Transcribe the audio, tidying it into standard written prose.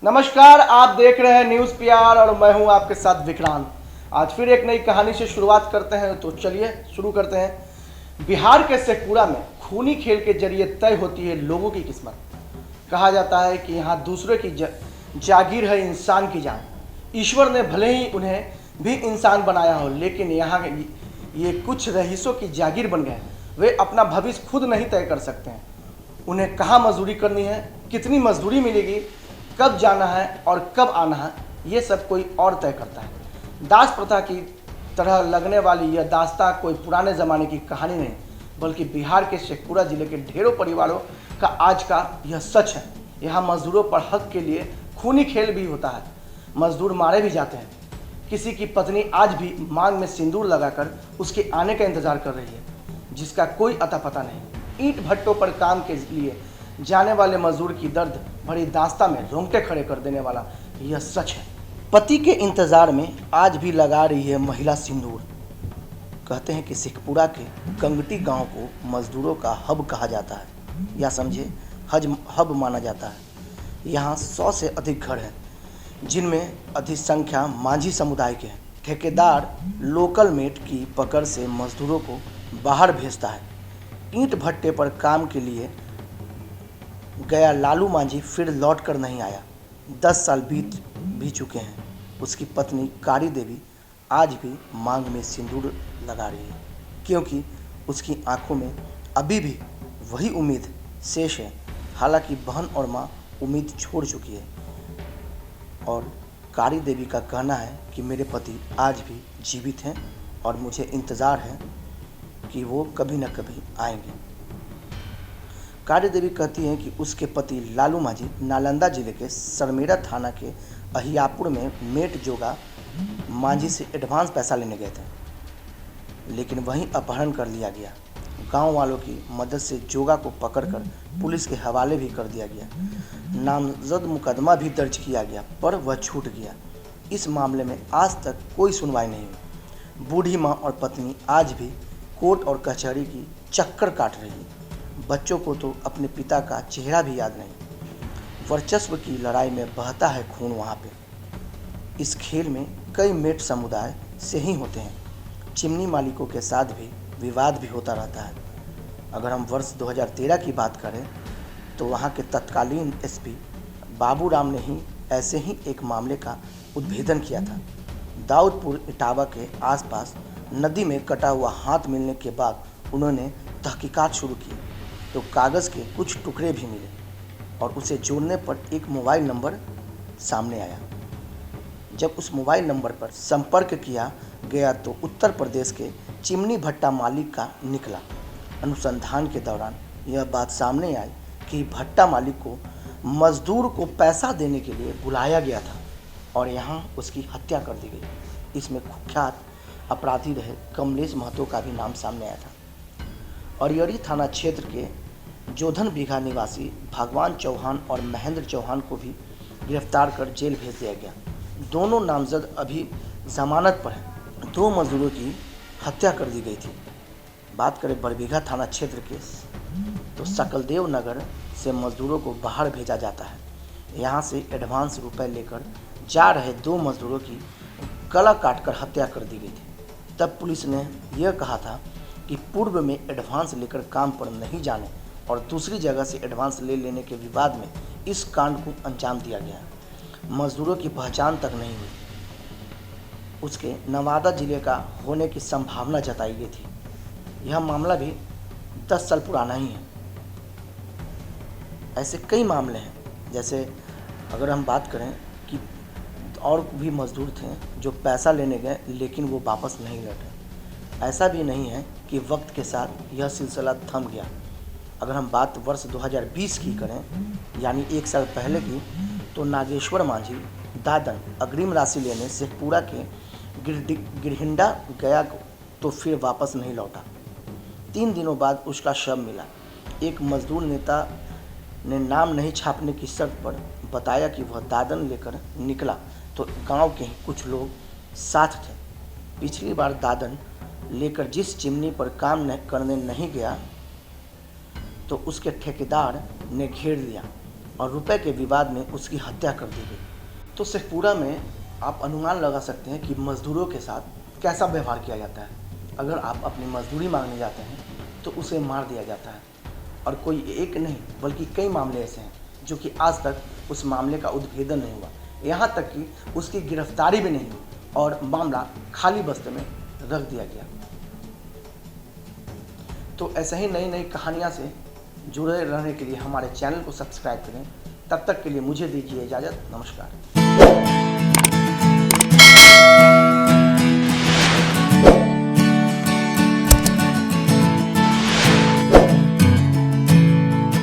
नमस्कार, आप देख रहे हैं न्यूज़ पीआर और मैं हूं आपके साथ विक्रांत। आज फिर एक नई कहानी से शुरुआत करते हैं, तो चलिए शुरू करते हैं। बिहार के शेखपुरा में खूनी खेल के जरिए तय होती है लोगों की किस्मत। कहा जाता है कि यहाँ दूसरे की जागीर है इंसान की जान। ईश्वर ने भले ही उन्हें भी इंसान बनाया हो, लेकिन यहाँ ये कुछ रईसों की जागीर बन गए। वे अपना भविष्य खुद नहीं तय कर सकते हैं। उन्हें कहाँ मजदूरी करनी है, कितनी मजदूरी मिलेगी, कब जाना है और कब आना है, ये सब कोई और तय करता है। दास प्रथा की तरह लगने वाली यह दास्तां कोई पुराने ज़माने की कहानी नहीं, बल्कि बिहार के शेखपुरा जिले के ढेरों परिवारों का आज का यह सच है। यहाँ मजदूरों पर हक के लिए खूनी खेल भी होता है। मजदूर मारे भी जाते हैं। किसी की पत्नी आज भी मांग में सिंदूर लगाकर उसके आने का इंतजार कर रही है, जिसका कोई अता पता नहीं। ईंट भट्टों पर काम के लिए जाने वाले मजदूर की दर्द भरी दास्तां में रोंगटे खड़े कर देने वाला यह सच है। पति के इंतजार में आज भी लगा रही है महिला सिंदूर। कहते हैं कि शेखपुरा के गंगटी गांव को मजदूरों का हब कहा जाता है, या समझे हब माना जाता है। यहाँ 100 से अधिक घर हैं, जिनमें अधिक संख्या माझी समुदाय के हैं। ठेकेदार लोकल मेट की पकड़ से मजदूरों को बाहर भेजता है। ईंट भट्टे पर काम के लिए गया लालू माझी फिर लौट कर नहीं आया। 10 साल बीत भी चुके हैं। उसकी पत्नी कारी देवी आज भी मांग में सिंदूर लगा रही है, क्योंकि उसकी आंखों में अभी भी वही उम्मीद शेष है। हालांकि बहन और माँ उम्मीद छोड़ चुकी है, और कारी देवी का कहना है कि मेरे पति आज भी जीवित हैं और मुझे इंतज़ार है कि वो कभी न कभी आएंगे। कारी देवी कहती हैं कि उसके पति लालू माझी नालंदा जिले के सरमेरा थाना के अहियापुर में मेट जोगा माझी से एडवांस पैसा लेने गए थे, लेकिन वहीं अपहरण कर लिया गया। गांव वालों की मदद से जोगा को पकड़कर पुलिस के हवाले भी कर दिया गया। नामजद मुकदमा भी दर्ज किया गया, पर वह छूट गया। इस मामले में आज तक कोई सुनवाई नहीं हुई। बूढ़ी माँ और पत्नी आज भी कोर्ट और कचहरी की चक्कर काट रही है। बच्चों को तो अपने पिता का चेहरा भी याद नहीं। वर्चस्व की लड़ाई में बहता है खून वहाँ पे। इस खेल में कई मेट समुदाय से ही होते हैं। चिमनी मालिकों के साथ भी विवाद भी होता रहता है। अगर हम वर्ष 2013 की बात करें, तो वहाँ के तत्कालीन एसपी बाबूराम ने ही ऐसे ही एक मामले का उद्भेदन किया था। दाऊदपुर इटावा के आसपास नदी में कटा हुआ हाथ मिलने के बाद उन्होंने तहकीकात शुरू की, तो कागज़ के कुछ टुकड़े भी मिले और उसे जोड़ने पर एक मोबाइल नंबर सामने आया। जब उस मोबाइल नंबर पर संपर्क किया गया तो उत्तर प्रदेश के चिमनी भट्टा मालिक का निकला। अनुसंधान के दौरान यह बात सामने आई कि भट्टा मालिक को मजदूर को पैसा देने के लिए बुलाया गया था और यहाँ उसकी हत्या कर दी गई। इसमें कुख्यात अपराधी रहे कमलेश महतो का भी नाम सामने आया था। अरियरी थाना क्षेत्र के जोधन बीघा निवासी भगवान चौहान और महेंद्र चौहान को भी गिरफ्तार कर जेल भेज दिया गया। दोनों नामजद अभी जमानत पर हैं। 2 मजदूरों की हत्या कर दी गई थी। बात करें बड़बीघा थाना क्षेत्र के, तो सकलदेव नगर से मजदूरों को बाहर भेजा जाता है। यहाँ से एडवांस रुपए लेकर जा रहे 2 मजदूरों की गला काटकर हत्या कर दी गई थी। तब पुलिस ने यह कहा था कि पूर्व में एडवांस लेकर काम पर नहीं जाने और दूसरी जगह से एडवांस ले लेने के विवाद में इस कांड को अंजाम दिया गया। मजदूरों की पहचान तक नहीं हुई। उसके नवादा जिले का होने की संभावना जताई गई थी। यह मामला भी 10 साल पुराना ही है। ऐसे कई मामले हैं। जैसे अगर हम बात करें कि और भी मजदूर थे जो पैसा लेने गए लेकिन वो वापस नहीं लौटे। ऐसा भी नहीं है कि वक्त के साथ यह सिलसिला थम गया। अगर हम बात वर्ष 2020 की करें, यानी 1 साल पहले की, तो नागेश्वर माझी दादन अग्रिम राशि लेने शेखपुरा के गिरहिंडा गया तो फिर वापस नहीं लौटा। 3 दिनों बाद उसका शव मिला। एक मजदूर नेता ने नाम नहीं छापने की शर्त पर बताया कि वह दादन लेकर निकला तो गांव के ही कुछ लोग साथ थे। पिछली बार दादन लेकर जिस चिमनी पर काम करने नहीं गया, तो उसके ठेकेदार ने घेर लिया और रुपए के विवाद में उसकी हत्या कर दी गई। तो शेखपुरा में आप अनुमान लगा सकते हैं कि मजदूरों के साथ कैसा व्यवहार किया जाता है। अगर आप अपनी मजदूरी मांगने जाते हैं तो उसे मार दिया जाता है। और कोई एक नहीं बल्कि कई मामले ऐसे हैं जो कि आज तक उस मामले का उद्भेदन नहीं हुआ, यहाँ तक कि उसकी गिरफ्तारी भी नहीं हुई और मामला खाली बस्ते में रख दिया गया। तो ऐसे ही नई नई कहानियाँ से जुड़े रहने के लिए हमारे चैनल को सब्सक्राइब करें। तब तक के लिए मुझे दीजिए इजाज़त। नमस्कार।